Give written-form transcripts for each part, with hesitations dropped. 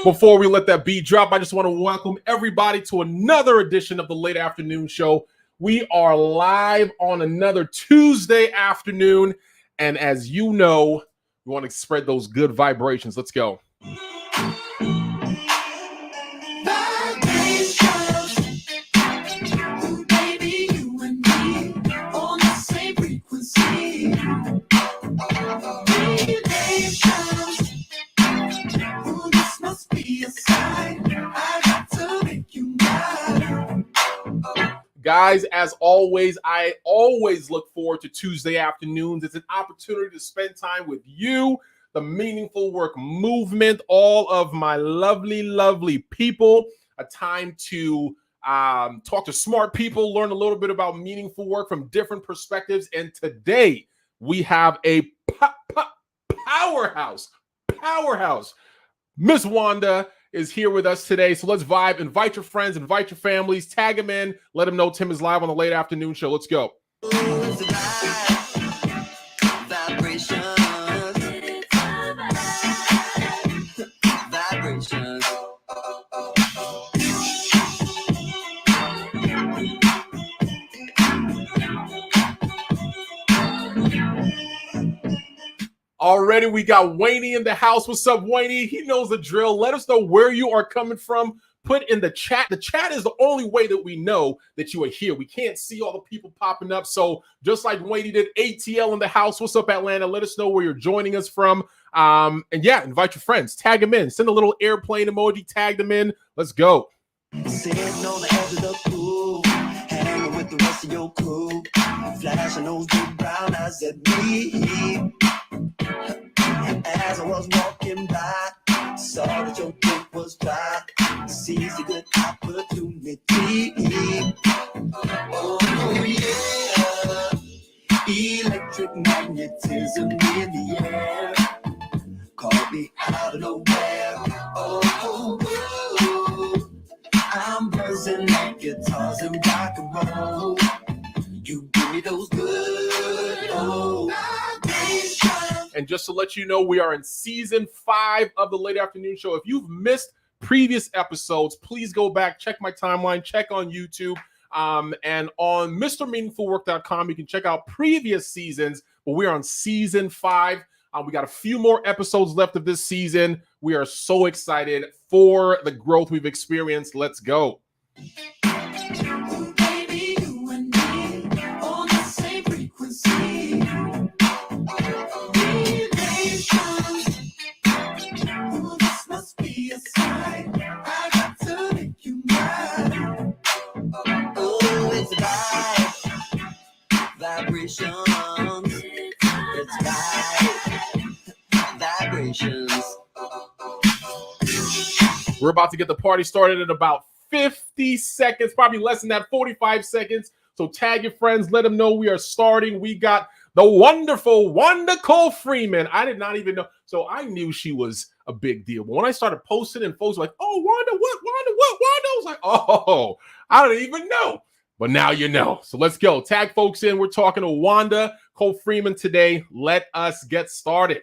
Before we let that beat drop, I just want to welcome everybody to another edition of the Late Afternoon Show. We are live on another Tuesday afternoon, and as you know, we want to spread those good vibrations. Let's go. Guys, as always, I always look forward to Tuesday afternoons. It's an opportunity to spend time with you, the Meaningful Work Movement, all of my lovely, lovely people. A time to talk to smart people, learn a little bit about meaningful work from different perspectives. And today we have a powerhouse. Miss Wanda is here with us today. So let's vibe. Invite your friends, invite your families, tag them in, let them know Tim is live on the Late Afternoon Show. Let's go. Already we got Wayne in the house. What's up, Wayne? He knows the drill. Let us know where you are coming from. Put in the chat. The chat is the only way that we know that you are here. We can't see all the people popping up. So just like Wayne did, ATL in the house. What's up, Atlanta? Let us know where you're joining us from. And yeah, invite your friends. Tag them in. Send a little airplane emoji. Tag them in. Let's go. Sitting on the edge of the pool, hanging with the rest of your crew, flashing those big brown eyes at me. As I was walking by, saw that your drink was dry. Seized a good opportunity. Oh yeah, electric magnetism in the air caught me out of nowhere. Oh, I'm buzzing like guitars and rock and roll. You give me those good old vibrations. And just to let you know, we are in season 5 of the Late Afternoon Show. If you've missed previous episodes, please go back, check my timeline, check on YouTube, and on MrMeaningfulWork.com, you can check out previous seasons, but we're on season 5. We got a few more episodes left of this season. We are so excited for the growth we've experienced. Let's go. Vibrations. We're about to get the party started in about 50 seconds, probably less than that, 45 seconds. So tag your friends, let them know we are starting. We got the wonderful Wanda Cole-Frieman. I did not even know. So I knew she was a big deal. But when I started posting and folks were like, oh, Wanda, what? Wanda, what? Wanda? I was like, oh, I don't even know. But now you know. So let's go. Tag folks in. We're talking to Wanda Cole-Frieman today. Let us get started.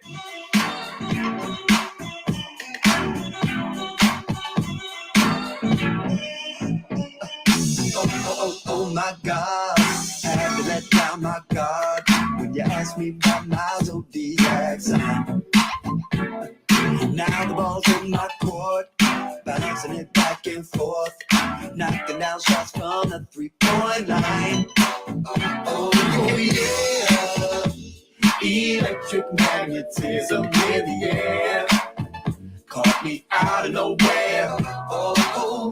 Oh my God, I had to let down my guard when you asked me about my zodiac sign. Now the ball's in my court, bouncing it back and forth, knocking down shots from the 3-point line. Oh yeah, electric magnetism in the air caught me out of nowhere. Oh,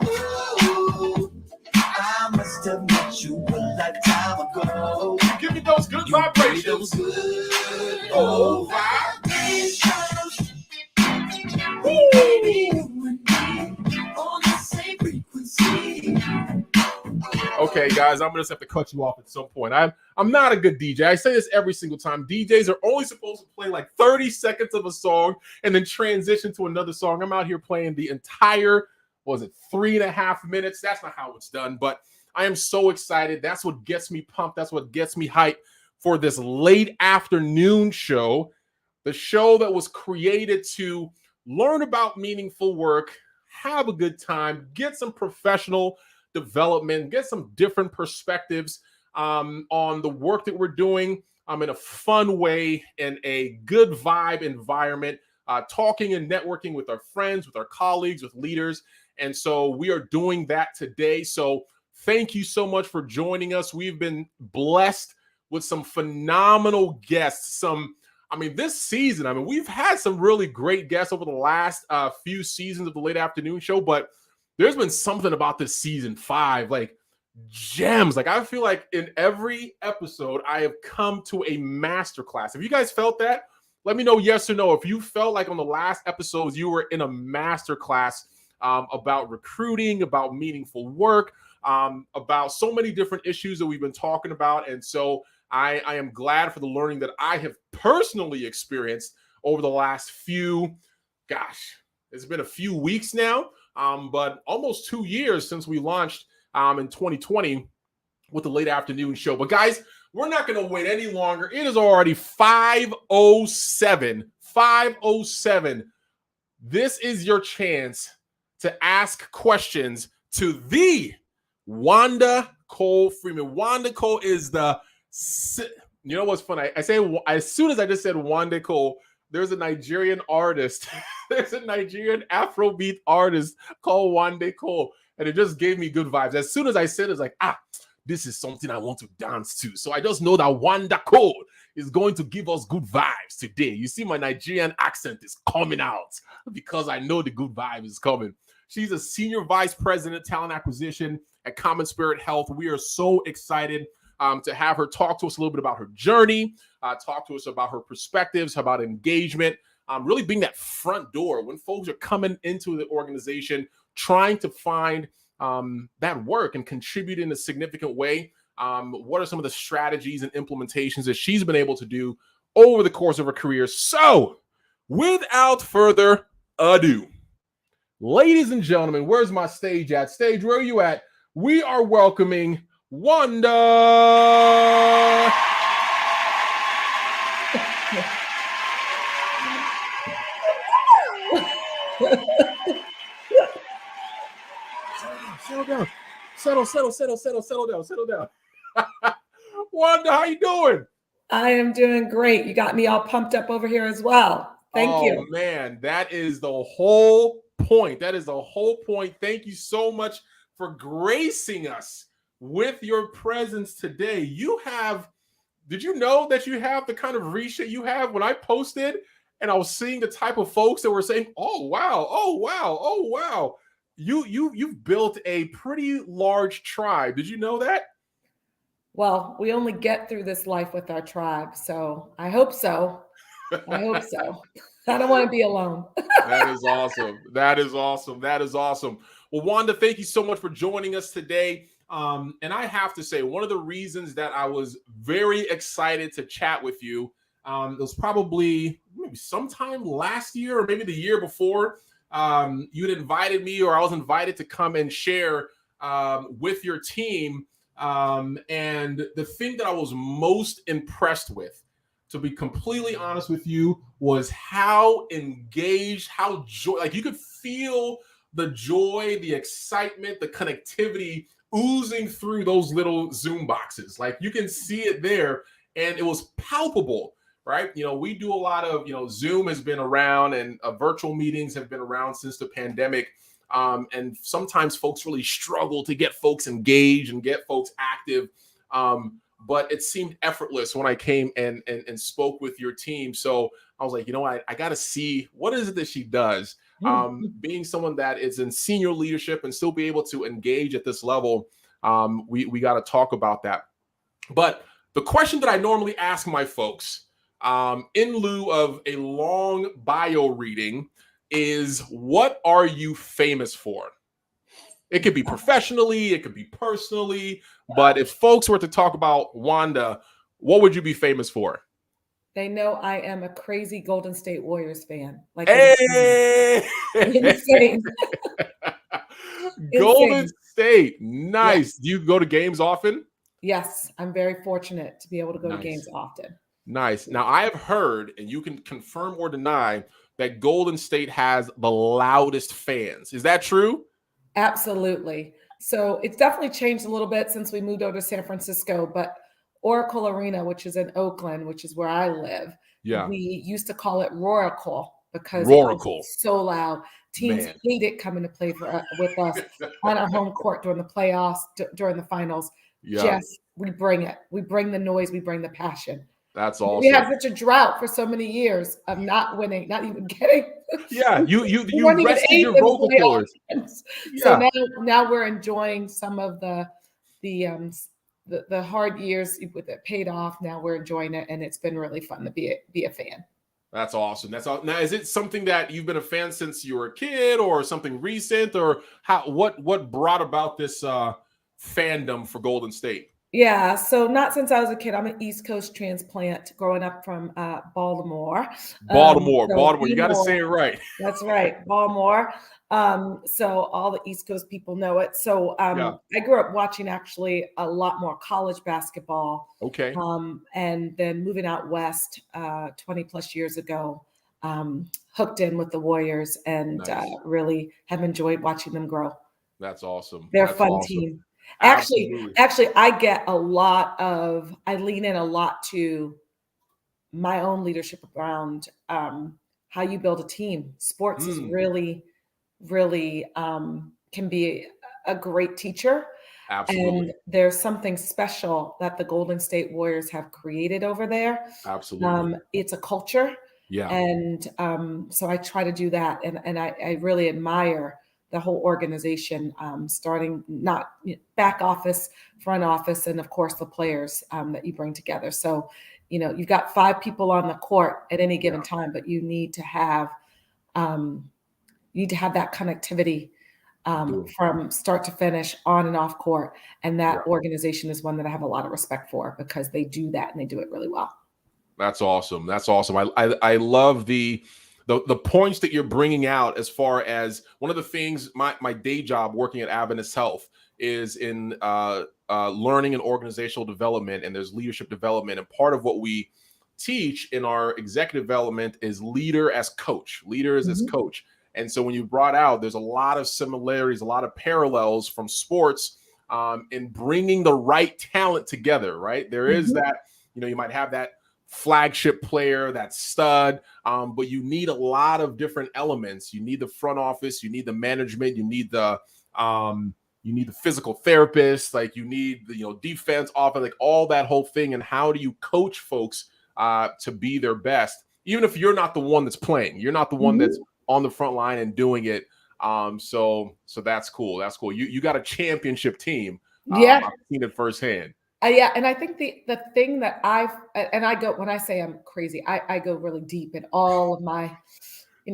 I must have met you a lifetime ago. Give me those good vibrations. Those good old vibrations. Okay, guys, I'm gonna just have to cut you off at some point. I'm not a good DJ. I say this every single time. DJs are only supposed to play like 30 seconds of a song and then transition to another song. I'm out here playing the entire, 3.5 minutes? That's not how it's done, but I am so excited. That's what gets me pumped. That's what gets me hyped for this late afternoon show. The show that was created to learn about meaningful work, have a good time, get some professional development, get some different perspectives on the work that we're doing in a fun way, in a good vibe environment, talking and networking with our friends, with our colleagues, with leaders. And so we are doing that today. So thank you so much for joining us. We've been blessed with some phenomenal guests. This season, we've had some really great guests over the last few seasons of the Late Afternoon Show, but there's been something about this season 5, like gems. Like I feel like in every episode, I have come to a masterclass. Have you guys felt that? Let me know yes or no. If you felt like on the last episodes, you were in a masterclass about recruiting, about meaningful work, about so many different issues that we've been talking about. And so I am glad for the learning that I have personally experienced over the last it's been a few weeks now, but almost 2 years since we launched in 2020 with the Late Afternoon Show. But guys, we're not going to wait any longer. It is already 5:07. 5:07. This is your chance to ask questions to the Wanda Cole-Frieman. Wanda Cole is you know what's funny? I say as soon as I just said Wanda Cole, there's a Nigerian artist. There's a Nigerian Afrobeat artist called Wanda Cole. And it just gave me good vibes. As soon as I said it, it's like, this is something I want to dance to. So I just know that Wanda Cole is going to give us good vibes today. You see, my Nigerian accent is coming out because I know the good vibe is coming. She's a senior vice president, talent acquisition at Common Spirit Health. We are so excited to have her talk to us a little bit about her journey, talk to us about her perspectives, about engagement, really being that front door when folks are coming into the organization, trying to find that work and contribute in a significant way. What are some of the strategies and implementations that she's been able to do over the course of her career? So, without further ado, ladies and gentlemen, where's my stage at? Stage, where are you at? We are welcoming Wanda. Settle down. Settle down. Wanda, how you doing? I am doing great. You got me all pumped up over here as well. Thank you. Oh, man, that is the whole point. Thank you so much for gracing us with your presence today. Did you know that you have the kind of reach that you have? When I posted and I was seeing the type of folks that were saying, oh, wow. You've built a pretty large tribe. Did you know that? Well, we only get through this life with our tribe, so I hope so. I don't want to be alone. That is awesome. Well, Wanda, thank you so much for joining us today. And I have to say, one of the reasons that I was very excited to chat with you, it was probably maybe sometime last year or maybe the year before. You'd invited me, or I was invited to come and share with your team. And the thing that I was most impressed with, to be completely honest with you, was how engaged, like you could feel the joy, the excitement, the connectivity oozing through those little Zoom boxes. Like you can see it there, and it was palpable. Right? We do a lot of, Zoom has been around, and virtual meetings have been around since the pandemic. And sometimes folks really struggle to get folks engaged and get folks active. But it seemed effortless when I came and spoke with your team. So I was like, I got to see what is it that she does. Being someone that is in senior leadership and still be able to engage at this level, we got to talk about that. But the question that I normally ask my folks, in lieu of a long bio reading, is what are you famous for? It could be professionally, it could be personally, but if folks were to talk about Wanda, what would you be famous for? They know I am a crazy Golden State Warriors fan. Like insane. Golden State, nice. Yes. Do you go to games often? Yes, I'm very fortunate to be able to go to games often. Nice. Now, I have heard, and you can confirm or deny, that Golden State has the loudest fans. Is that true? Absolutely. So it's definitely changed a little bit since we moved over to San Francisco, but Oracle Arena, which is in Oakland, which is where I live, Yeah. we used to call it Roracle because it was Roracle. so loud. Teams Man. hated coming to play with us on our home court during the playoffs, during the finals. Yeah. Just we bring it. We bring the noise. We bring the passion. That's We awesome. had such a drought for so many years of not winning, not even getting. Yeah, you We weren't even rested eighth your in the vocal cords. playoffs. So Yeah, now we're enjoying some of the hard years with it paid off. Now we're enjoying it, and it's been really fun to be a fan. that's awesome. That's all. Now, is it something that you've been a fan since you were a kid, or something recent, or what brought about this fandom for Golden State? Yeah, so not since I was a kid. I'm an East Coast transplant, growing up from Baltimore. Baltimore. You got to say Baltimore. it right. That's right, Baltimore. So all the East Coast people know it. So Yeah. I grew up watching actually a lot more college basketball. Okay. And then moving out west 20 plus years ago, hooked in with the Warriors and Nice. really have enjoyed watching them grow. That's awesome. They're a That's fun awesome. team. Absolutely. Actually, I lean in a lot to my own leadership around how you build a team. Sports is really, really can be a great teacher. Absolutely. And there's something special that the Golden State Warriors have created over there. Absolutely. It's a culture. Yeah. And so I try to do that. And I really admire the whole organization, starting not back office, front office, and of course the players that you bring together. So, you've got 5 people on the court at any given time, but you need to have that connectivity from start to finish, on and off court. And that organization is one that I have a lot of respect for because they do that and they do it really well. That's awesome. That's awesome. I love the points that you're bringing out. As far as one of the things, my day job working at Adventist Health is in learning and organizational development, and there's leadership development. And part of what we teach in our executive development is leader as coach. And so when you brought out, there's a lot of similarities, a lot of parallels from sports in bringing the right talent together, right? There is that, you might have that flagship player, that stud, but you need a lot of different elements. You need the front office, you need the management, you need the physical therapist, like you need the defense, offense, like all that whole thing. And how do you coach folks to be their best, even if you're not the one that's playing, you're not the one that's on the front line and doing it. So that's cool. That's cool. You got a championship team. I've seen it firsthand. Yeah, and I think the thing that I go, when I say I'm crazy, I go really deep in all of my,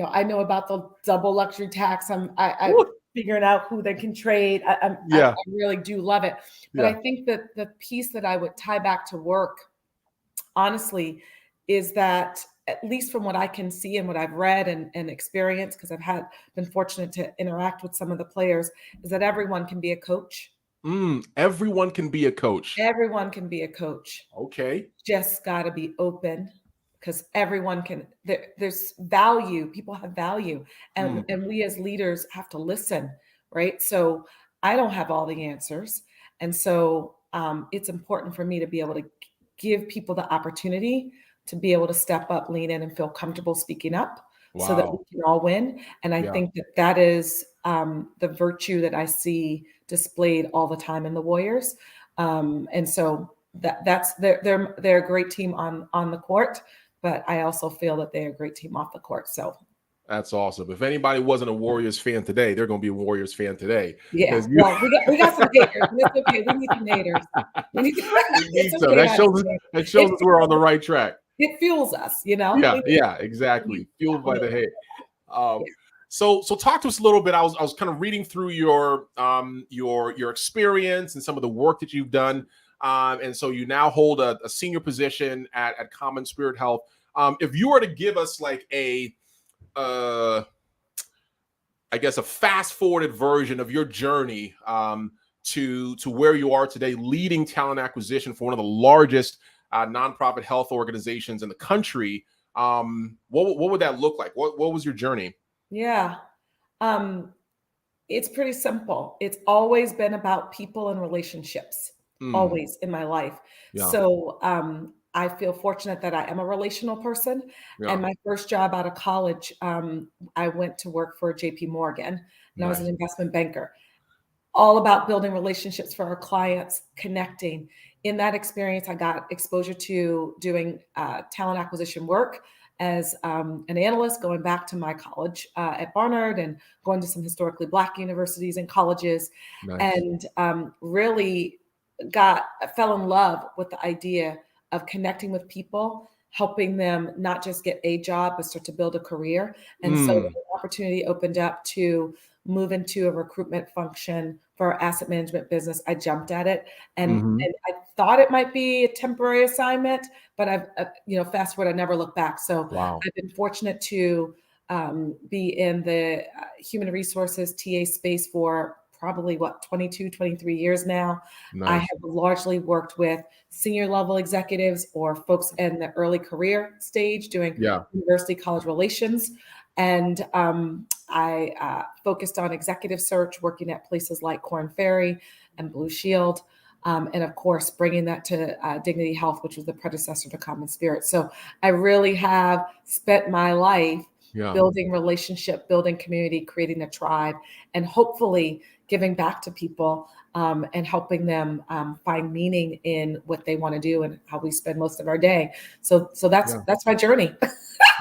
I know about the double luxury tax. I'm figuring out who they can trade. I really do love it. But I think that the piece that I would tie back to work, honestly, is that, at least from what I can see and what I've read and experienced, because I've been fortunate to interact with some of the players, is that everyone can be a coach. Everyone can be a coach. Everyone can be a coach. Okay. Just got to be open, because everyone can. There's value. People have value, and we as leaders have to listen, right? So I don't have all the answers, and so it's important for me to be able to give people the opportunity to be able to step up, lean in, and feel comfortable speaking up, so that we can all win. And I think that is the virtue that I see displayed all the time in the Warriors. And so that's they're a great team on the court, but I also feel that they're a great team off the court. So that's awesome. If anybody wasn't a Warriors fan today, they're going to be a Warriors fan today. Yeah. Well, we got some haters. It's okay. We need some haters. We need some. That shows us we're on the right track. It fuels us, Yeah, exactly. Fueled by the hate. So talk to us a little bit. I was kind of reading through your experience and some of the work that you've done. And so you now hold a senior position at Common Spirit Health. If you were to give us like a fast forwarded version of your journey to where you are today, leading talent acquisition for one of the largest nonprofit health organizations in the country. What would that look like? What was your journey? Yeah. It's pretty simple. It's always been about people and relationships, always in my life. Yeah. So I feel fortunate that I am a relational person. Yeah. And my first job out of college, I went to work for JP Morgan, and I was an investment banker. All about building relationships for our clients, connecting. In that experience, I got exposure to doing talent acquisition work as an analyst, going back to my college at Barnard and going to some historically Black universities and colleges, and really fell in love with the idea of connecting with people, helping them not just get a job, but start to build a career. And so when the opportunity opened up to move into a recruitment function for our asset management business, I jumped at it, and I thought it might be a temporary assignment, but I've fast forward, I never looked back. So I've been fortunate to be in the human resources TA space for probably 22, 23 years now. I have largely worked with senior level executives or folks in the early career stage doing university college relations. And I focused on executive search, working at places like Korn Ferry and Blue Shield. And of course, bringing that to Dignity Health, which was the predecessor to Common Spirit. So I really have spent my life building relationship, building community, creating a tribe, and hopefully giving back to people and helping them find meaning in what they want to do and how we spend most of our day. So that's my journey.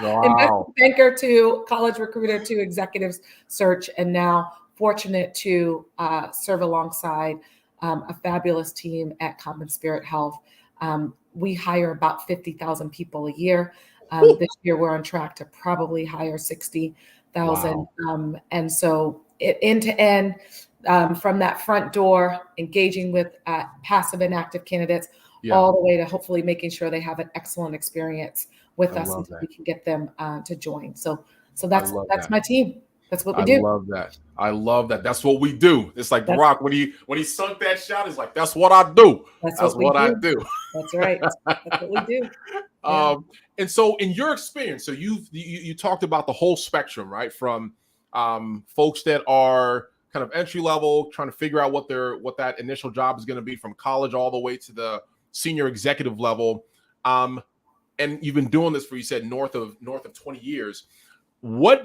Investment banker to college recruiter to executive search, and now fortunate to serve alongside a fabulous team at Common Spirit Health. We hire about 50,000 people a year. This year, we're on track to probably hire 60,000. And so end to end, from that front door, engaging with passive and active candidates, all the way to hopefully making sure they have an excellent experience with us until we can get them to join. So that's my team. That's what we do. I love that. That's what we do. It's like The Rock when he sunk that shot. It's like, that's what I do. That's what I do. That's right. That's what we do. And so, in your experience, so you talked about the whole spectrum, right? From folks that are kind of entry level, trying to figure out what that initial job is going to be, from college all the way to the senior executive level. And you've been doing this for, you said, north of 20 years. What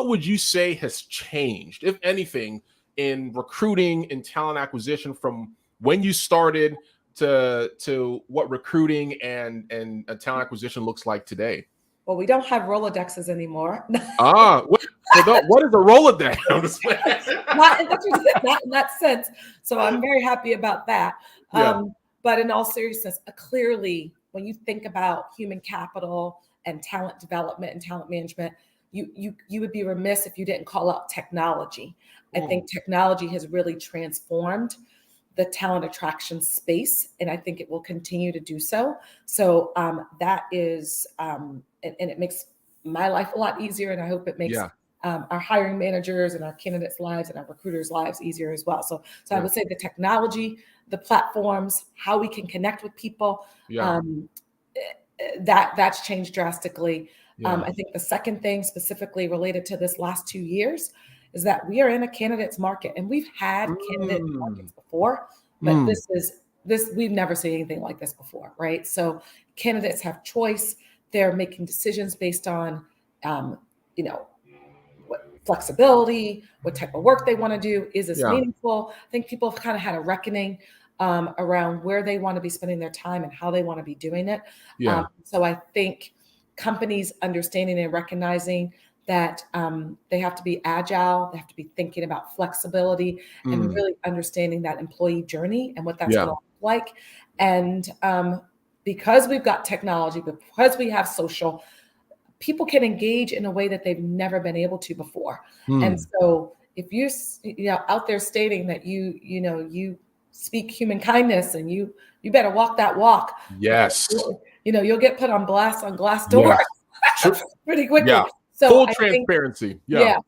would you say has changed, if anything, in recruiting and talent acquisition from when you started to what recruiting and talent acquisition looks like today? Well, we don't have Rolodexes anymore. What is a Rolodex? not in that sense. So I'm very happy about that. But in all seriousness, clearly, when you think about human capital and talent development and talent management, you would be remiss if you didn't call out technology. I think technology has really transformed the talent attraction space, and I think it will continue to do so. So that is, and it makes my life a lot easier, and I hope it makes our hiring managers and our candidates' lives and our recruiters' lives easier as well. So I would say the technology, the platforms, how we can connect with people, that's changed drastically. I think the second thing specifically related to this last 2 years is that we are in a candidates market, and we've had candidate markets before, but we've never seen anything like this before, right? So candidates have choice. They're making decisions based on, what flexibility, what type of work they want to do. Is this meaningful? I think people have kind of had a reckoning around where they want to be spending their time and how they want to be doing it. So I think companies understanding and recognizing that they have to be agile, they have to be thinking about flexibility and really understanding that employee journey and what that's going to look like. And because we've got technology, because we have social, people can engage in a way that they've never been able to before. And so if you're out there stating that you speak human kindness and you better walk that walk. Yes. You'll get put on blast on glass doors pretty quickly. So full transparency.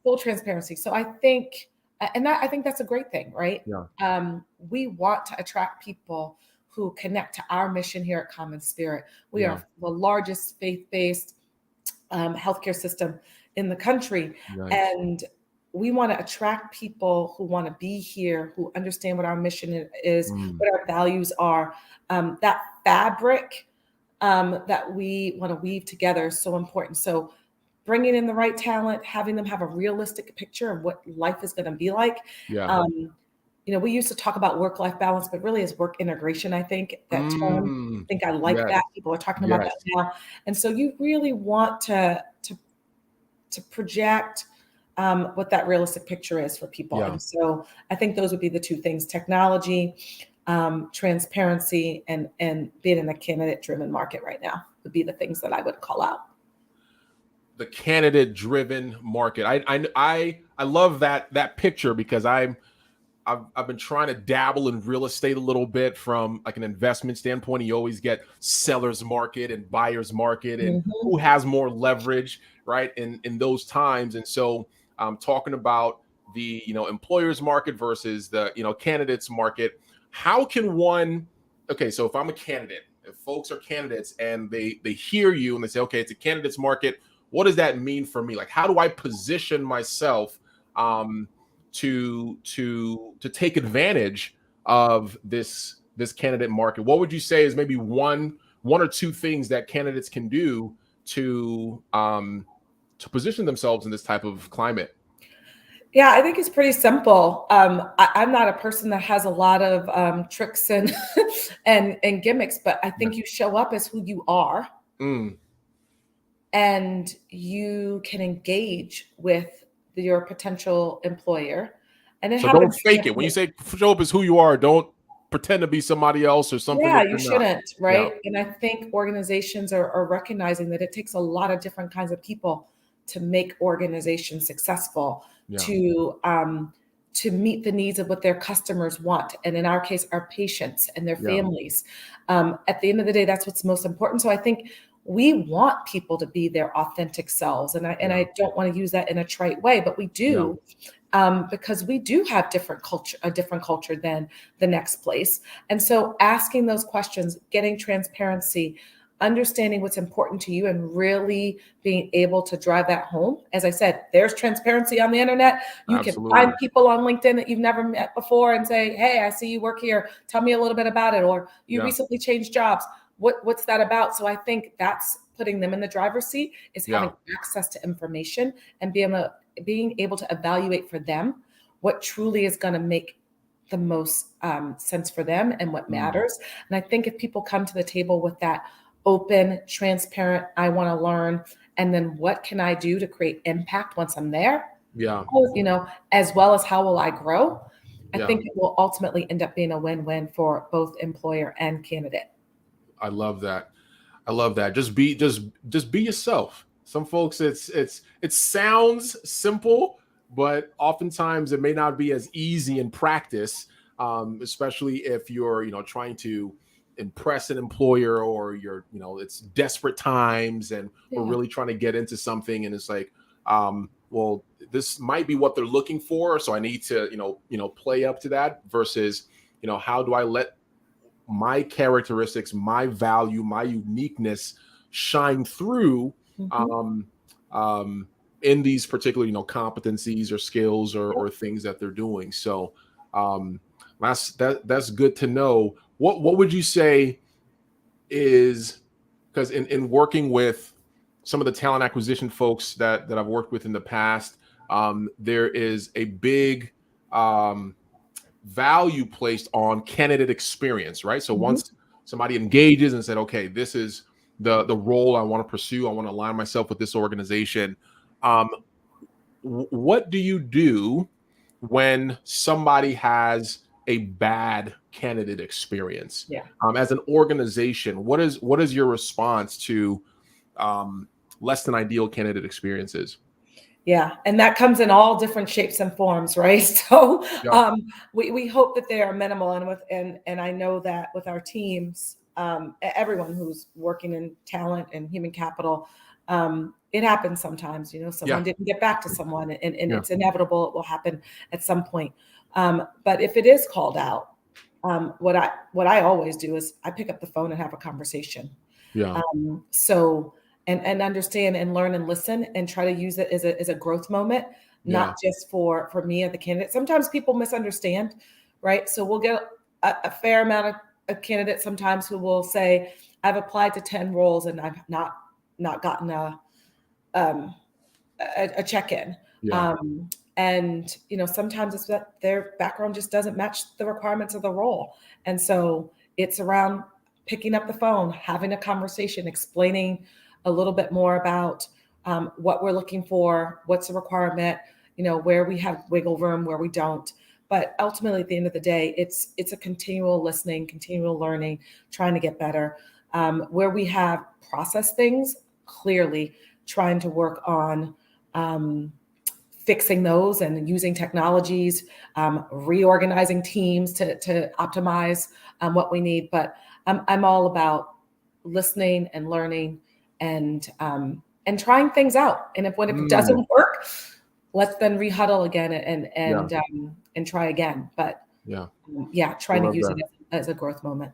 Full transparency. So I think, I think that's a great thing, right? We want to attract people who connect to our mission here at Common Spirit. We Yeah. are the largest faith-based healthcare system in the country. Nice. And we want to attract people who want to be here, who understand what our mission is, what our values are. That fabric that we want to weave together is so important. So bringing in the right talent, having them have a realistic picture of what life is going to be like. Yeah. We used to talk about work-life balance, but really is work integration. I think that term, I think I like Yes. that. People are talking about that now. And so you really want to project what that realistic picture is for people. Yeah. And so I think those would be the two things: technology, transparency, and being in a candidate-driven market right now would be the things that I would call out. The candidate-driven market. I love that picture, because I've been trying to dabble in real estate a little bit from like an investment standpoint. You always get seller's market and buyer's market, and who has more leverage, right? In those times. And so talking about the, employer's market versus the, candidates market. How can one, okay, so if I'm a candidate, if folks are candidates and they hear you and they say, okay, it's a candidates market, what does that mean for me? Like, how do I position myself to take advantage of this candidate market? What would you say is maybe one or two things that candidates can do to position themselves in this type of climate? Yeah, I think it's pretty simple. I'm not a person that has a lot of tricks and and gimmicks, but I think you show up as who you are, and you can engage with your potential employer. And it So don't happens. fake it. When you say show up as who you are, don't pretend to be somebody else or something. Yeah, that you you're not. shouldn't, right? Yeah. And I think organizations are recognizing that it takes a lot of different kinds of people to make organizations successful, to meet the needs of what their customers want. And in our case, our patients and their families. At the end of the day, that's what's most important. So I think we want people to be their authentic selves. And I don't want to use that in a trite way, but we do. Because we do have a different culture than the next place. And so asking those questions, getting transparency, understanding what's important to you, and really being able to drive that home. As I said, there's transparency on the internet. You can find people on LinkedIn that you've never met before and say, hey, I see you work here. Tell me a little bit about it. Or you recently changed jobs. What's that about? So I think that's putting them in the driver's seat, is having access to information and being able to evaluate for them what truly is going to make the most sense for them and what matters. And I think if people come to the table with that open, transparent, I want to learn, and then what can I do to create impact once I'm there? As well as how will I grow? I think it will ultimately end up being a win-win for both employer and candidate. I love that. Just be yourself. Some folks, it sounds simple, but oftentimes it may not be as easy in practice, especially if you're, trying to impress an employer, or it's desperate times and we're really trying to get into something, and it's like, well, this might be what they're looking for, so I need to, play up to that, versus, how do I let my characteristics, my value, my uniqueness shine through in these particular, competencies or skills or things that they're doing. So that's good to know. What would you say is, because in working with some of the talent acquisition folks that I've worked with in the past, there is a big value placed on candidate experience, right? So once somebody engages and said, okay, this is the role I want to pursue, I want to align myself with this organization. What do you do when somebody has a bad candidate experience? As an organization, what is your response to less than ideal candidate experiences? Yeah, and that comes in all different shapes and forms, right? So we hope that they are minimal, and I know that with our teams, everyone who's working in talent and human capital, it happens sometimes. Someone didn't get back to someone, and it's inevitable. It will happen at some point. But if it is called out, what I always do is I pick up the phone and have a conversation. Yeah. So and understand and learn and listen and try to use it as a growth moment, not just for me or the candidate. Sometimes people misunderstand, right? So we'll get a fair amount of candidates sometimes who will say, I've applied to 10 roles and I've not gotten a check-in. Yeah. And sometimes it's that their background just doesn't match the requirements of the role. And so it's around picking up the phone, having a conversation, explaining a little bit more about what we're looking for, what's the requirement, where we have wiggle room, where we don't. But ultimately, at the end of the day, it's a continual listening, continual learning, trying to get better. Where we have processed things, clearly trying to work on fixing those and using technologies, reorganizing teams to optimize what we need. But I'm all about listening and learning and trying things out. And if it doesn't work, let's then rehuddle again and try again. But trying to use it as a growth moment.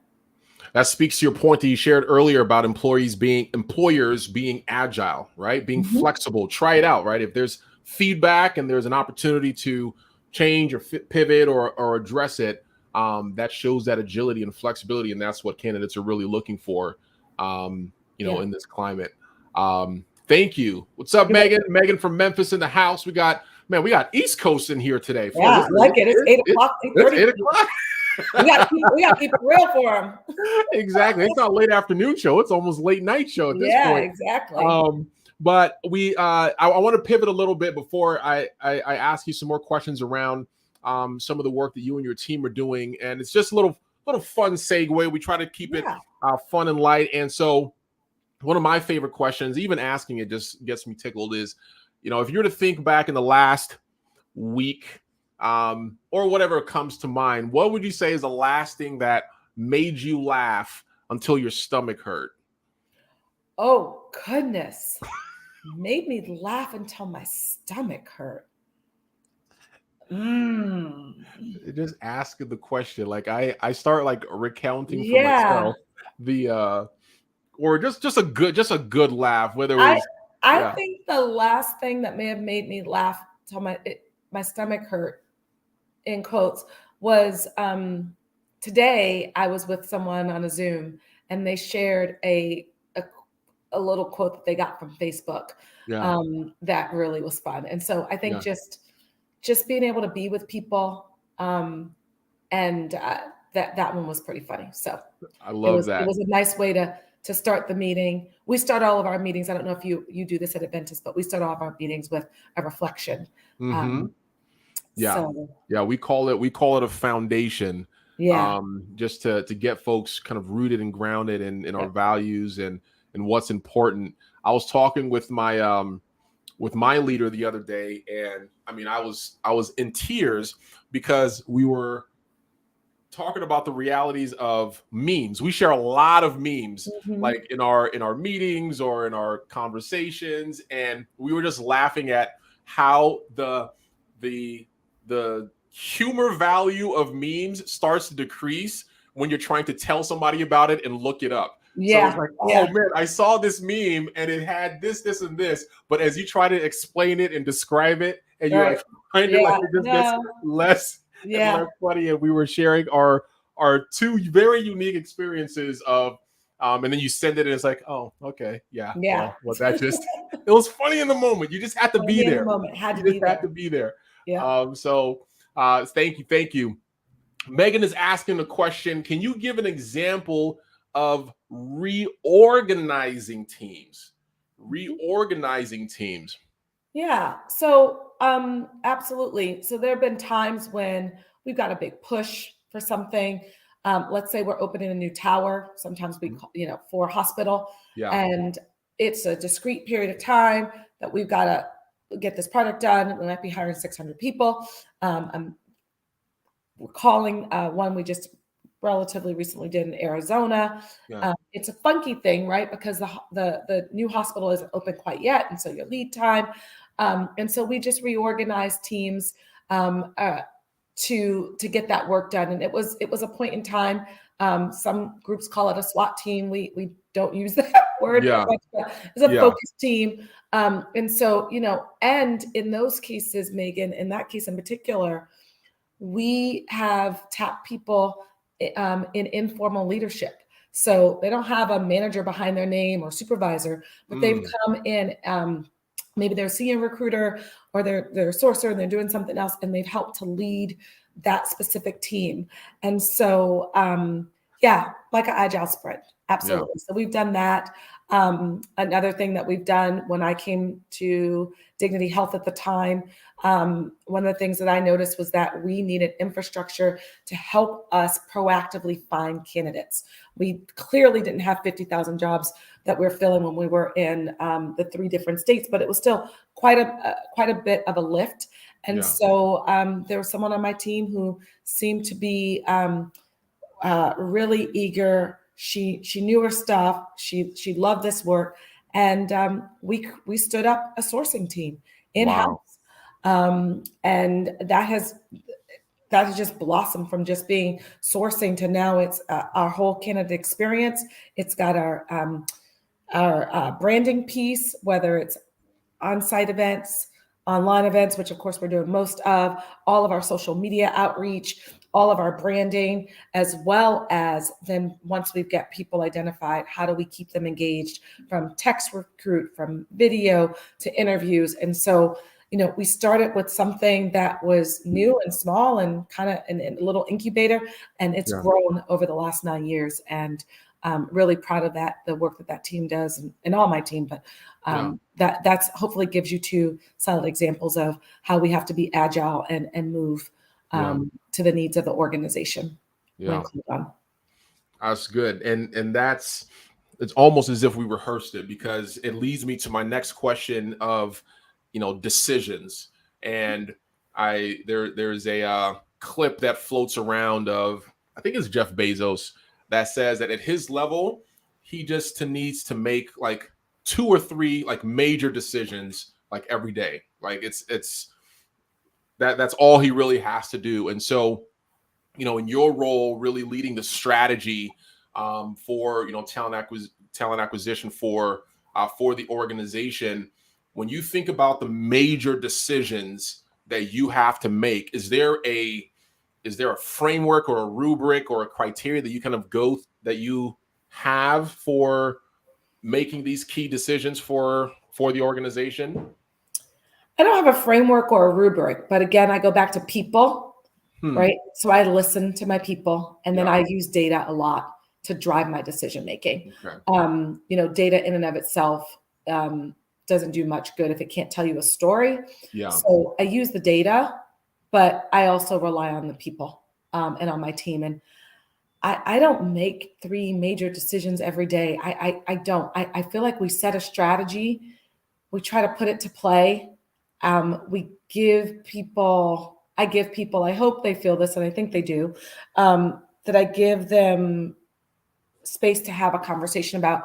That speaks to your point that you shared earlier about employers being agile, right? Being flexible. Try it out, right? If there's feedback and there's an opportunity to change or pivot or address it, that shows that agility and flexibility, and that's what candidates are really looking for, in this climate. Thank you. What's up, Megan? Megan from Memphis in the house. We got East Coast in here today. Yeah, I like it. It's 8 o'clock. It's 8 o'clock. we gotta keep it real for them. Exactly. It's not a late afternoon show. It's almost late night show at this point. Yeah, exactly. But I want to pivot a little bit before I ask you some more questions around some of the work that you and your team are doing. And it's just a little fun segue. We try to keep it fun and light. And so one of my favorite questions, even asking it just gets me tickled, is, if you were to think back in the last week, or whatever comes to mind, what would you say is the last thing that made you laugh until your stomach hurt? Oh, goodness. Made me laugh until my stomach hurt. Just ask the question. Like I start like recounting for myself the or just a good laugh, whether it was I think the last thing that may have made me laugh till my stomach hurt, in quotes, was today I was with someone on a Zoom and they shared a little quote that they got from Facebook that really was fun. And so I think just being able to be with people and that one was pretty funny. So I love that. It was a nice way to start the meeting. We start all of our meetings. I don't know if you do this at Adventist, but we start all of our meetings with a reflection. We call it a foundation. Just to get folks kind of rooted and grounded in our values and what's important. I was talking with my leader the other day, and I mean I was in tears because we were talking about the realities of memes. We share a lot of memes, like in our meetings or in our conversations, and we were just laughing at how the humor value of memes starts to decrease when you're trying to tell somebody about it and look it up. So it's like, oh man, I saw this meme and it had this, and this, but as you try to explain it and describe it, and you're like, it just gets less and less funny. And we were sharing our two very unique experiences of, and then you send it and it's like, oh, okay, well, that just it was funny in the moment. You just had to be there. Had to be there. Thank you. Megan is asking a question. Can you give an example of reorganizing teams? Yeah. So absolutely. So there have been times when we've got a big push for something. Let's say we're opening a new tower. Sometimes we call, for a hospital. And it's a discrete period of time that we've got to get this project done. We might be hiring 600 people. We're calling one we just relatively recently did in Arizona. It's a funky thing, right? Because the new hospital isn't open quite yet. And so your lead time. And so we just reorganized teams to get that work done. And it was a point in time. Some groups call it a SWAT team. We don't use that word. Yeah. It's a focus team. And so, and in those cases, Megan, in that case in particular, we have tapped people in informal leadership. So they don't have a manager behind their name or supervisor, but they've come in, maybe they're a senior recruiter or they're a sourcer and they're doing something else, and they've helped to lead that specific team. And so, like an agile sprint. Absolutely. Yeah. So we've done that. Another thing that we've done when I came to Dignity Health at the time, one of the things that I noticed was that we needed infrastructure to help us proactively find candidates. We clearly didn't have 50,000 jobs that we're filling when we were in the 3 different states, but it was still quite a bit of a lift. And so there was someone on my team who seemed to be really eager. She knew her stuff. She loved this work, and we stood up a sourcing team in-house. Wow. And that has just blossomed from just being sourcing to now it's our whole candidate experience. It's got our branding piece, whether it's on-site events, online events, which of course we're doing most of, all of our social media outreach, all of our branding, as well as then once we've got people identified, how do we keep them engaged, from text recruit, from video to interviews. And so, we started with something that was new and small and kind of a little incubator, and it's grown over the last 9 years. And really proud of the work that team does, and all my team. But that's hopefully gives you 2 solid examples of how we have to be agile and move to the needs of the organization. Yeah, that's good. And it's almost as if we rehearsed it, because it leads me to my next question of, decisions. And there's a clip that floats around of, I think it's Jeff Bezos, that says that at his level, he just needs to make like 2 or 3 like major decisions like every day. Like that's all he really has to do. And so, in your role, really leading the strategy for talent acquisition for the organization, when you think about the major decisions that you have to make, is there a framework or a rubric or a criteria that you have for making these key decisions for the organization? I don't have a framework or a rubric, but again, I go back to people, right? So I listen to my people, and then I use data a lot to drive my decision making. Okay. Data in and of itself doesn't do much good if it can't tell you a story. Yeah. So I use the data, but I also rely on the people and on my team. And I don't make 3 major decisions every day. I don't. I feel like we set a strategy. We try to put it to play. I give people, I hope they feel this, and I think they do, that I give them space to have a conversation about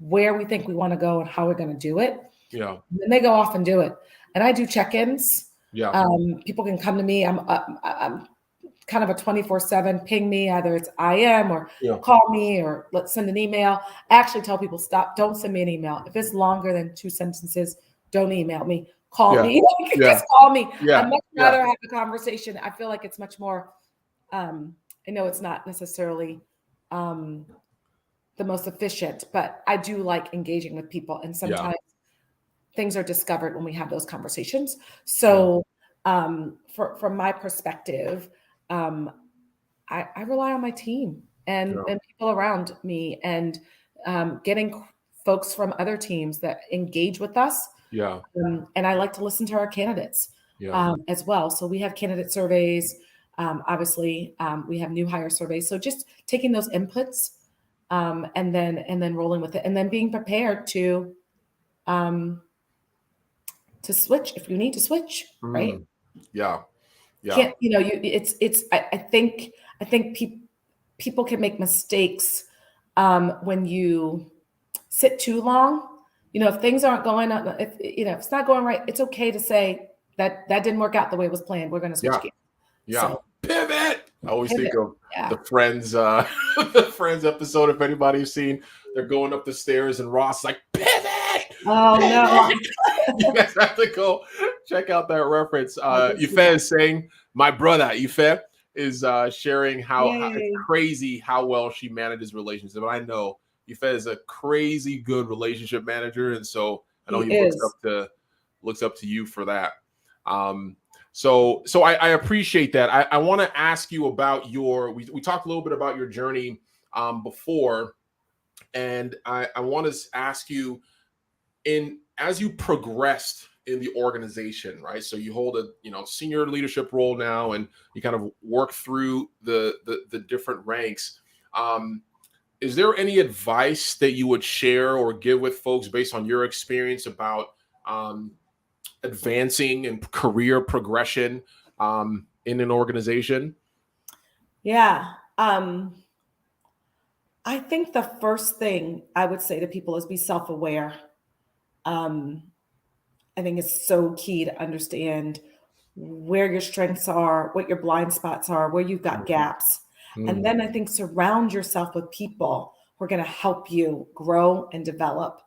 where we think we want to go and how we're going to do it. Yeah. And then they go off and do it. And I do check-ins. Yeah. People can come to me. I'm kind of a 24/7, ping me, either it's IM or call me or let's send an email. I actually tell people, don't send me an email. If it's longer than 2 sentences, don't email me. Call me. Just call me. I'd much rather have a conversation. I feel like it's much more, I know it's not necessarily the most efficient, but I do like engaging with people. And sometimes things are discovered when we have those conversations. So from my perspective, I rely on my team and people around me, and getting folks from other teams that engage with us. Yeah. And I like to listen to our candidates as well. So we have candidate surveys. Obviously, we have new hire surveys. So just taking those inputs and then rolling with it, and then being prepared to switch if you need to switch, right? Yeah. Yeah. I think people can make mistakes when you sit too long. If things aren't going on, if it's not going right, it's okay to say that didn't work out the way it was planned. We're going to switch gears. Yeah. So Pivot. I always pivot. think of Yeah. the Friends, the Friends episode. If anybody's seen, they're going up the stairs and Ross is like, pivot. Oh no. Pivot. You guys have to go check out that reference. I Ife is saying, my brother Ife is sharing how it's Yay. crazy how well she manages relationships. And I know Ife is a crazy good relationship manager, and so I know He he looks is. up to you for that. So I appreciate that. I want to ask you about we talked a little bit about your journey before, and I want to ask you, as you progressed in the organization, right? So you hold a senior leadership role now, and you kind of work through the different ranks. Is there any advice that you would share or give with folks based on your experience about advancing and career progression in an organization? Yeah. I think the first thing I would say to people is be self-aware. I think it's so key to understand where your strengths are, what your blind spots are, where you've got gaps. And then I think surround yourself with people who are going to help you grow and develop,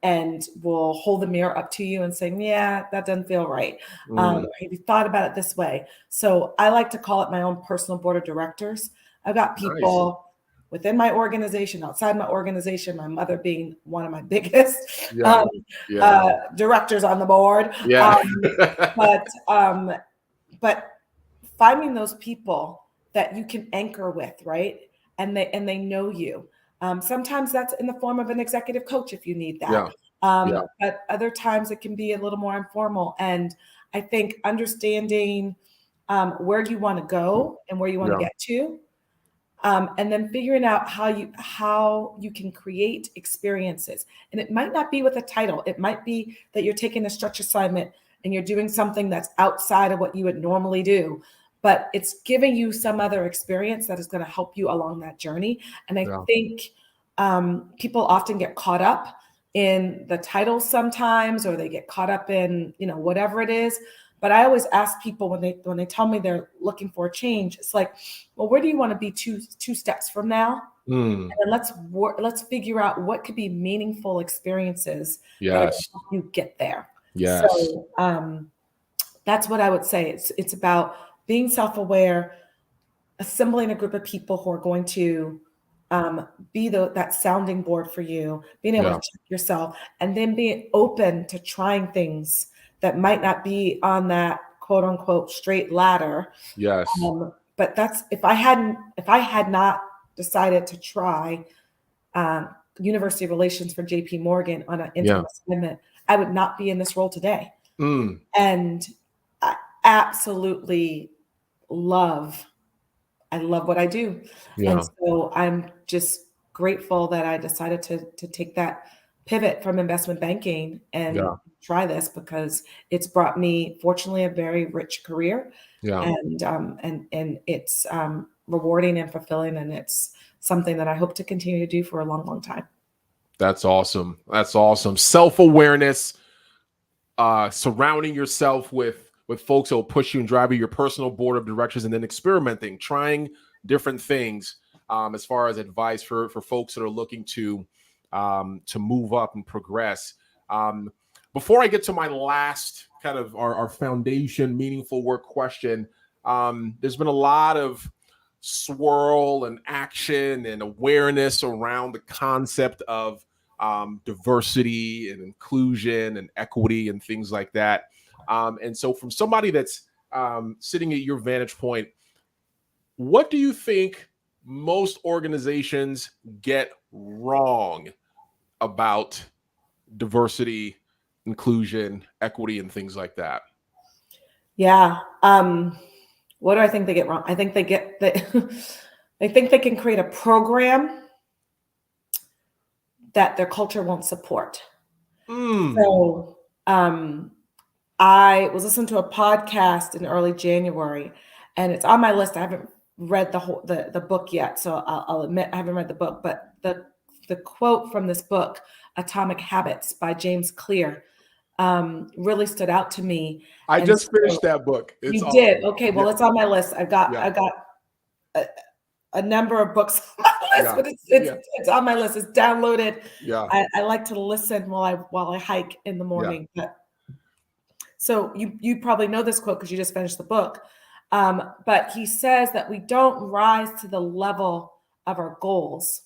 and will hold the mirror up to you and say, yeah, that doesn't feel right. Have you thought about it this way? So I like to call it my own personal board of directors. I've got people within my organization, outside my organization, my mother being one of my biggest directors on the board. Yeah. But finding those people that you can anchor with, right? And they know you. Sometimes that's in the form of an executive coach if you need that. But other times it can be a little more informal. And I think understanding where you want to go and where you want to get to, and then figuring out how you can create experiences. And it might not be with a title. It might be that you're taking a stretch assignment and you're doing something that's outside of what you would normally do, but it's giving you some other experience that is going to help you along that journey. And I think people often get caught up in the titles sometimes, or they get caught up in, whatever it is. But I always ask people when they tell me they're looking for a change, it's like, well, where do you want to be two steps from now? And then let's figure out what could be meaningful experiences that help you get there. So that's what I would say. It's about being self-aware, assembling a group of people who are going to be that sounding board for you, being able to check yourself, and then being open to trying things that might not be on that quote unquote straight ladder. But that's if I had not decided to try university relations for JP Morgan on an interim assignment, I would not be in this role today. And I absolutely love what I do. And so I'm just grateful that I decided to take that pivot from investment banking and try this, because it's brought me, fortunately, a very rich career. And it's rewarding and fulfilling, and it's something that I hope to continue to do for a long, long time. That's awesome. Self-awareness, surrounding yourself with folks that will push you and drive you, your personal board of directors, and then experimenting, trying different things as far as advice for folks that are looking to move up and progress. Before I get to my last kind of our foundation meaningful work question, there's been a lot of swirl and action and awareness around the concept of diversity and inclusion and equity and things like that. And so from somebody that's sitting at your vantage point, what do you think most organizations get wrong about diversity, inclusion, equity, and things like that? Yeah. What do I think they get wrong? I think they think they can create a program that their culture won't support. So I was listening to a podcast in early January, and it's on my list. I haven't read the book yet, so I'll admit I haven't read the book. But the quote from this book, Atomic Habits by James Clear, really stood out to me. I And just so finished that book. It's you awesome. did. Okay. Well, Yeah. it's on my list. I got a number of books on my list, but it's on my list. It's downloaded. Yeah. I like to listen while I hike in the morning. But so you probably know this quote because you just finished the book. But he says that we don't rise to the level of our goals.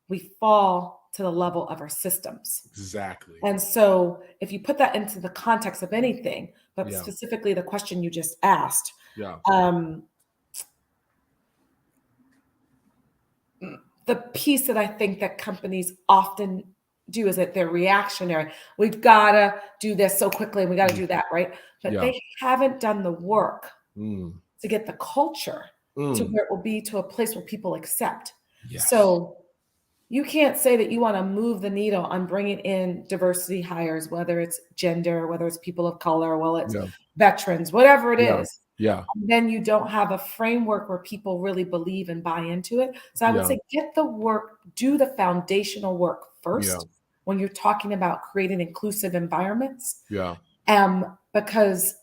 We fall to the level of our systems. Exactly. And so if you put that into the context of anything, but specifically the question you just asked, the piece that I think that companies often do is that they're reactionary. We've got to do this so quickly and we got to do that, right? But they haven't done the work to get the culture to where it will be to a place where people accept. Yes. So you can't say that you want to move the needle on bringing in diversity hires, whether it's gender, whether it's people of color, well, it's veterans, whatever it is. Yeah. And then you don't have a framework where people really believe and buy into it. So I would say get the work, do the foundational work first when you're talking about creating inclusive environments. Yeah. Because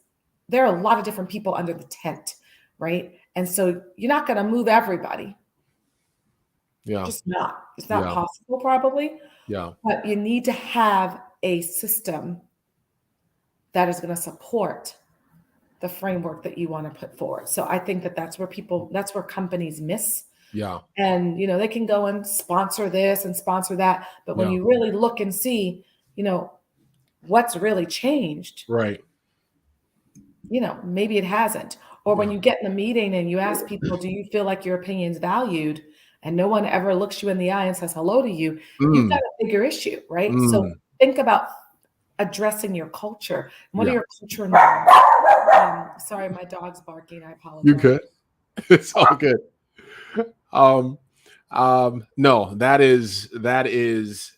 there are a lot of different people under the tent, right? And so you're not going to move everybody. Yeah. Just not. It's not possible probably. Yeah. But you need to have a system that is going to support the framework that you want to put forward. So I think that's where companies miss. Yeah. And, they can go and sponsor this and sponsor that. But when you really look and see, what's really changed. Right. Maybe it hasn't. Or when you get in a meeting and you ask people, do you feel like your opinion's valued? And no one ever looks you in the eye and says hello to you. You've got a bigger issue, right? So think about addressing your culture. What are your culture norms? Sorry, my dog's barking. I apologize. You're good. It's all good. No, that is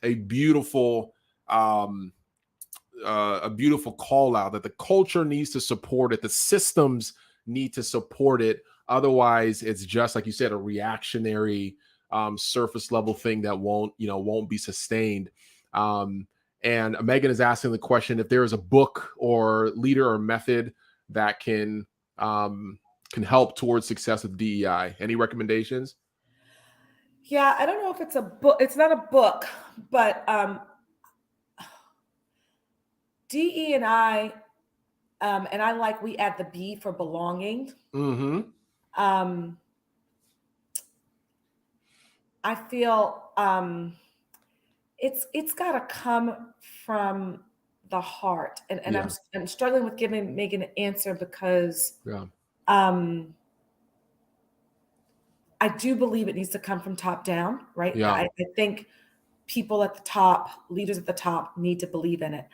a beautiful call out that the culture needs to support it. The systems need to support it. Otherwise, it's just like you said, a reactionary surface level thing that won't be sustained. And Megan is asking the question if there is a book or leader or method that can help towards success with DEI. Any recommendations? Yeah, I don't know if it's a book. It's not a book, but DE&I, and I like we add the B for belonging. I feel it's got to come from the heart, and I'm struggling with giving Megan an answer because I do believe it needs to come from top down, right? I think people at the top, leaders at the top, need to believe in it.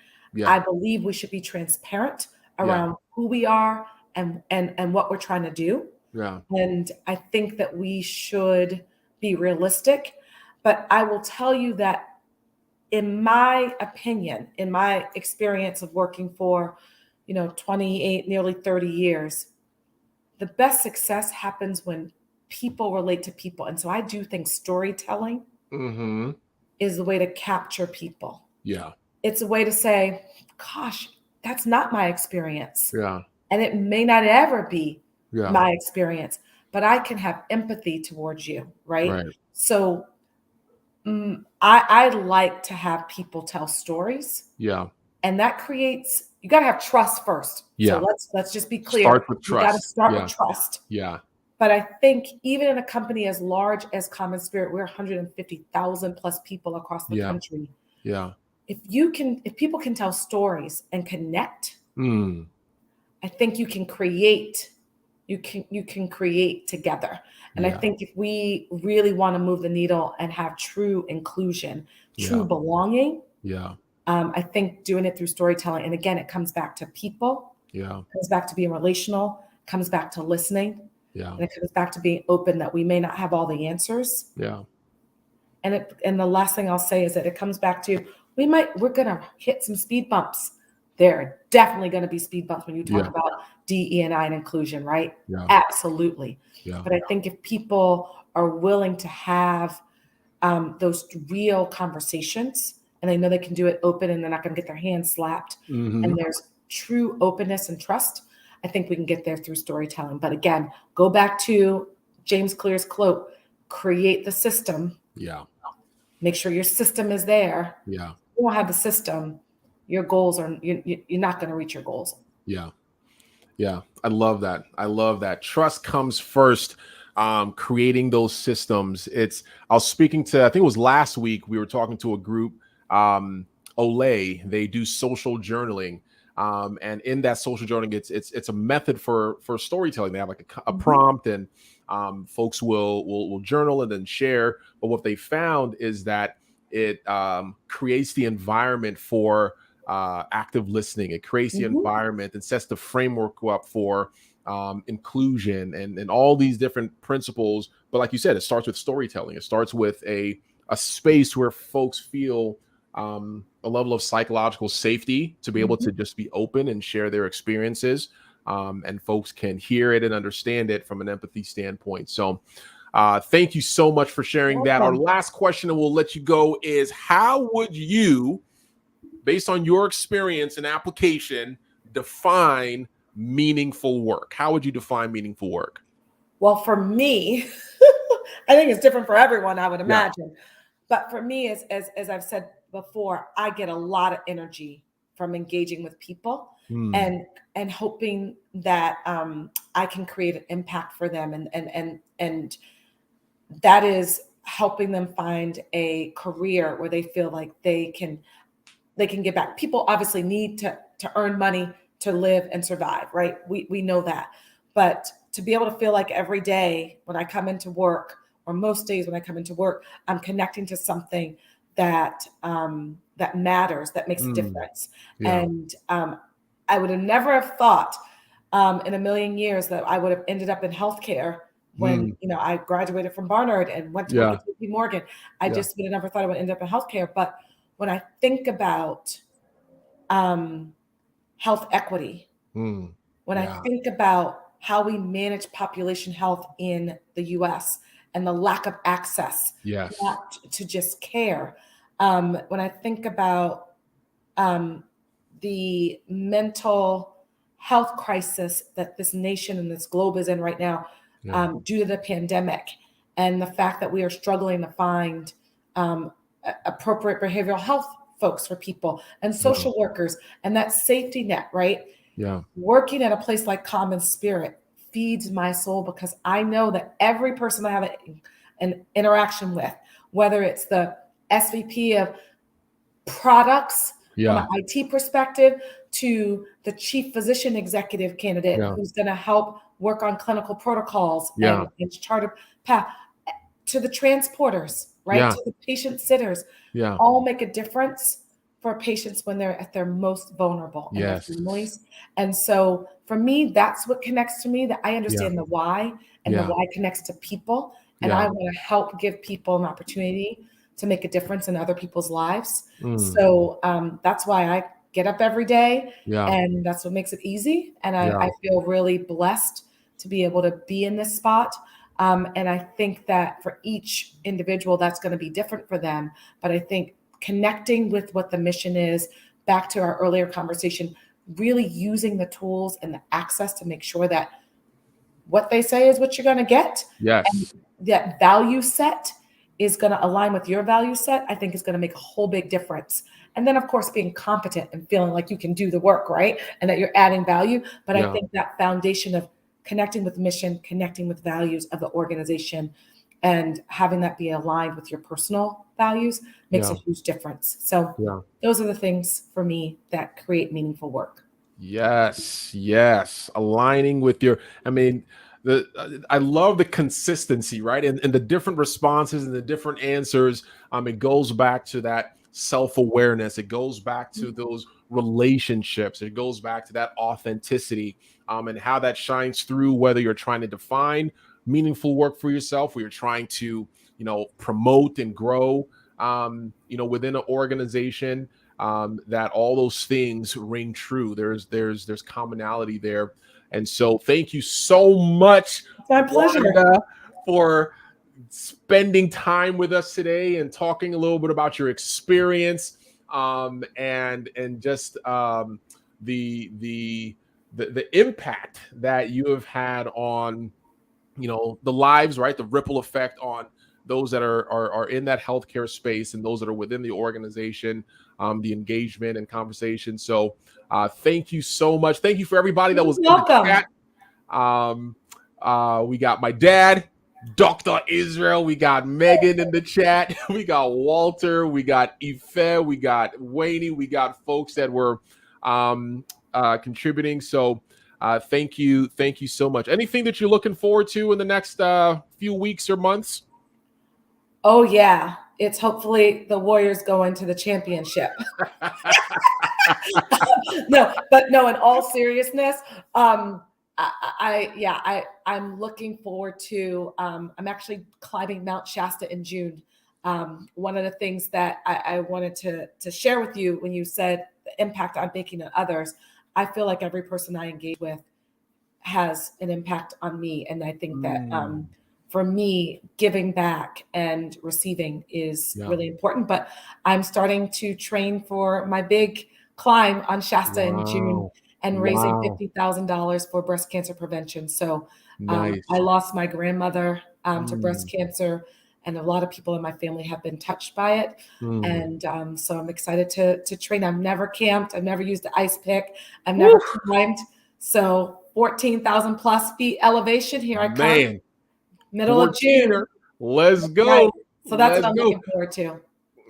I believe we should be transparent around who we are and what we're trying to do. And I think that we should be realistic. But I will tell you that in my opinion, in my experience of working for, 28, nearly 30 years, the best success happens when people relate to people. And so I do think storytelling is the way to capture people. Yeah. It's a way to say, gosh, that's not my experience. Yeah. And it may not ever be my experience, but I can have empathy towards you, right? So I like to have people tell stories. Yeah. And that creates, you got to have trust first. Yeah. So let's just be clear. Start with trust. You got to start with trust. Yeah. But I think even in a company as large as Common Spirit, we're 150,000 plus people across the country. Yeah. If people can tell stories and connect, I think you can create. You can create together. And I think if we really want to move the needle and have true inclusion, true belonging, I think doing it through storytelling. And again, it comes back to people. Yeah. It comes back to being relational, comes back to listening. Yeah. And it comes back to being open that we may not have all the answers. Yeah. And the last thing I'll say is that it comes back to we're gonna hit some speed bumps. There are definitely going to be speed bumps when you talk about DE&I and inclusion, right? Yeah. Absolutely. Yeah. But I think if people are willing to have those real conversations and they know they can do it open and they're not going to get their hands slapped, and there's true openness and trust, I think we can get there through storytelling. But again, go back to James Clear's quote, create the system. Yeah. Make sure your system is there. Yeah. If you don't have the system, your goals are, you're not going to reach your goals. Yeah. Yeah. I love that. I love that. Trust comes first. Creating those systems. I was speaking to, I think it was last week, we were talking to a group, Olay, they do social journaling. And in that social journaling, it's a method for storytelling. They have like a prompt, and folks will journal and then share. But what they found is that it creates the environment for active listening. It creates the environment and sets the framework up for inclusion and all these different principles. But like you said, it starts with storytelling. It starts with a space where folks feel a level of psychological safety to be able to just be open and share their experiences, and folks can hear it and understand it from an empathy standpoint. So thank you so much for sharing that. Our last question, and we'll let you go, is how would you, based on your experience and application, define meaningful work? How would you define meaningful work? Well, for me, I think it's different for everyone, I would imagine. Yeah. But for me, as I've said before, I get a lot of energy from engaging with people and hoping that I can create an impact for them. And that is helping them find a career where they feel like they can get back. People obviously need to earn money to live and survive, right? We know that. But to be able to feel like every day when I come into work, or most days when I come into work, I'm connecting to something that that matters, that makes a difference. Yeah. And I would have never have thought in a million years that I would have ended up in healthcare when I graduated from Barnard and went to work at JP Morgan. I just would have never thought I would end up in healthcare. But when I think about health equity, when I think about how we manage population health in the US and the lack of access to just care, when I think about the mental health crisis that this nation and this globe is in right now, due to the pandemic, and the fact that we are struggling to find appropriate behavioral health folks for people and social workers and that safety net, right? Yeah. Working at a place like Common Spirit feeds my soul, because I know that every person I have an interaction with, whether it's the SVP of products from an IT perspective to the chief physician executive candidate who's going to help work on clinical protocols and chart a path, to the transporters, right? To the patient sitters, all make a difference for patients when they're at their most vulnerable and their families. And so for me, that's what connects to me, that I understand the why, and the why connects to people. And I want to help give people an opportunity to make a difference in other people's lives. So that's why I get up every day, and that's what makes it easy. And I feel really blessed to be able to be in this spot. And I think that for each individual, that's going to be different for them. But I think connecting with what the mission is, back to our earlier conversation, really using the tools and the access to make sure that what they say is what you're going to get. Yes. And that value set is going to align with your value set, I think is going to make a whole big difference. And then, of course, being competent and feeling like you can do the work, right? And that you're adding value. But I think that foundation of connecting with mission, connecting with values of the organization, and having that be aligned with your personal values makes a huge difference. So those are the things for me that create meaningful work. Yes. Aligning with your, I love the consistency, right? And the different responses and the different answers. It goes back to that self-awareness. It goes back to those relationships. It goes back to that authenticity, and how that shines through, whether you're trying to define meaningful work for yourself, or you're trying to, promote and grow, within an organization, that all those things ring true. There's commonality there. And so thank you so much, my pleasure, Wanda, for spending time with us today and talking a little bit about your experience. and just the impact that you have had on, you know, the lives, right? The ripple effect on those that are in that healthcare space and those that are within the organization, the engagement and conversation. So thank you so much. Thank you for everybody that was in the Welcome. chat. We got my dad, Dr. Israel. We got Megan in the chat. We got Walter. We got Ife. We got Wayne. We got folks that were contributing. So thank you so much. Anything that you're looking forward to in the next few weeks or months? Oh yeah, it's hopefully the Warriors go into the championship. No, in all seriousness, I'm looking forward to, I'm actually climbing Mount Shasta in June. One of the things that I wanted to share with you when you said the impact I'm making on others, I feel like every person I engage with has an impact on me. And I think that for me, giving back and receiving is really important. But I'm starting to train for my big climb on Shasta in June and raising $50,000 for breast cancer prevention. So Nice. I lost my grandmother to breast cancer, and a lot of people in my family have been touched by it. And so I'm excited to train. I've never camped. I've never used the ice pick. I've never climbed. So 14,000 plus feet elevation. Here I come. Middle of June. Let's go. Right. So that's what I'm looking forward to.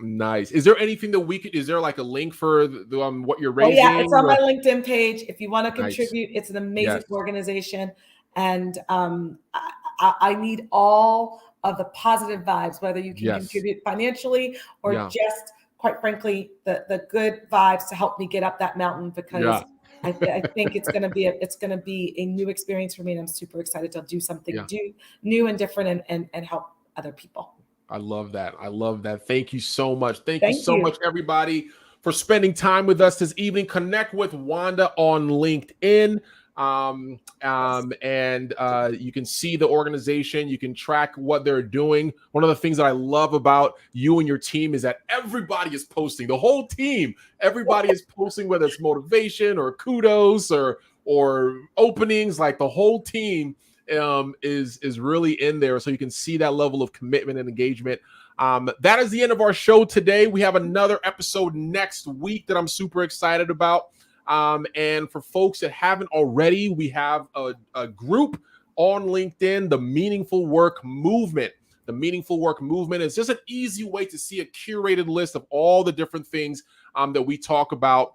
Nice. Is there anything that we could, is there like a link for what you're raising? Oh yeah, it's on my LinkedIn page. If you want to contribute, it's an amazing organization. And I need all of the positive vibes, whether you can contribute financially or just, quite frankly, the good vibes to help me get up that mountain, because I think it's going to be a new experience for me, and I'm super excited to do something new and different and help other people. I love that. Thank you so much. Thank you so much, everybody, for spending time with us this evening. Connect with Wanda on LinkedIn. And you can see the organization. You can track what they're doing. One of the things that I love about you and your team is that everybody is posting. The whole team, everybody is posting, whether it's motivation or kudos or openings. Like the whole team is really in there, so you can see that level of commitment and engagement. That is the end of our show today. We have another episode next week that I'm super excited about. And for folks that haven't already, we have a group on LinkedIn, the Meaningful Work Movement. The Meaningful Work Movement is just an easy way to see a curated list of all the different things that we talk about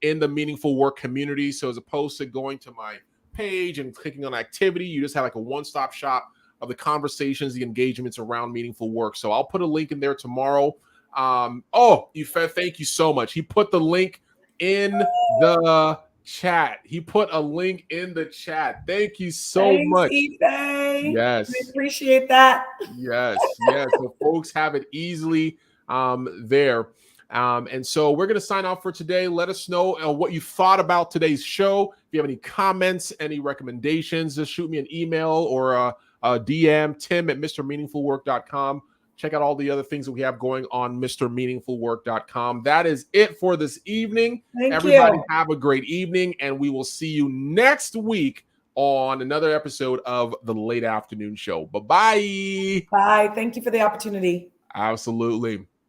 in the Meaningful Work community. So as opposed to going to my page and clicking on activity, you just have like a one-stop shop of the conversations, the engagements around meaningful work. So I'll put a link in there tomorrow. Ife, thank you so much. He put the link in the chat. Thank you so much. Ife. Yes. I appreciate that. Yes. So folks have it easily there. And so we're going to sign off for today. Let us know what you thought about today's show. If you have any comments, any recommendations, just shoot me an email or a DM, tim@mrmeaningfulwork.com. Check out all the other things that we have going on mrmeaningfulwork.com. That is it for this evening. Everybody have a great evening, and we will see you next week on another episode of the Late Afternoon Show. Bye-bye. Bye. Thank you for the opportunity. Absolutely.